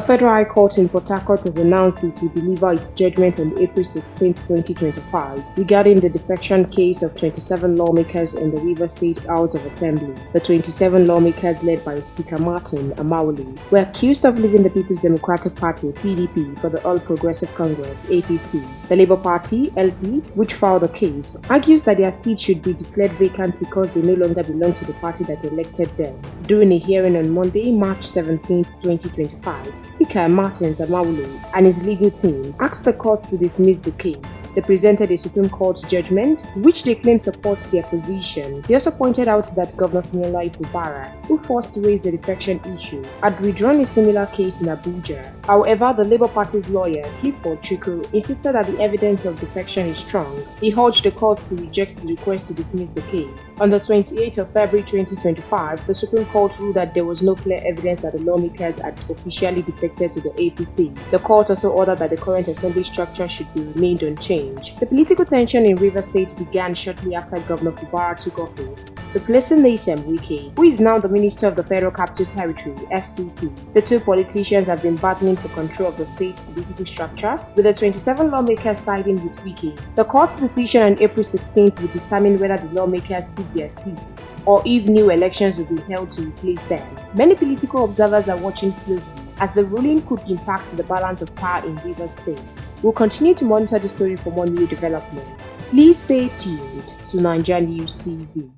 A federal high court in Port Harcourt has announced it will deliver its judgment on April 16, 2025, regarding the defection case of 27 lawmakers in the Rivers State House of Assembly. The 27 lawmakers, led by Speaker Martin Amaewhule, were accused of leaving the People's Democratic Party (PDP) for the All Progressive Congress (APC). The Labour Party (LP), which filed the case, argues that their seat should be declared vacant because they no longer belong to the party that elected them. During a hearing on Monday, March 17, 2025, Speaker Martin Amaewhule and his legal team asked the court to dismiss the case. They presented a Supreme Court judgment, which they claim supports their position. They also pointed out that Governor Siminalayi Fubara, who first raised the defection issue, had withdrawn a similar case in Abuja. However, the Labour Party's lawyer, Clifford Chukwu, insisted that the evidence of defection is strong. He urged the court to reject the request to dismiss the case. On the 28th of February 2025, the Supreme Court ruled that there was no clear evidence that the lawmakers had officially defected to the APC. The court also ordered that the current assembly structure should be remained unchanged. The political tension in Rivers State began shortly after Governor Fubara took office, replacing Nyesom Wike, who is now the Minister of the Federal Capital Territory (FCT). The two politicians have been battling for control of the state political structure, with the 27 lawmakers siding with Wike. The court's decision on April 16th will determine whether the lawmakers keep their seats or if new elections will be held to replace them. Many political observers are watching closely, as the ruling could impact the balance of power in Rivers State. We'll continue to monitor the story for more new developments. Please stay tuned to NaijaNews TV.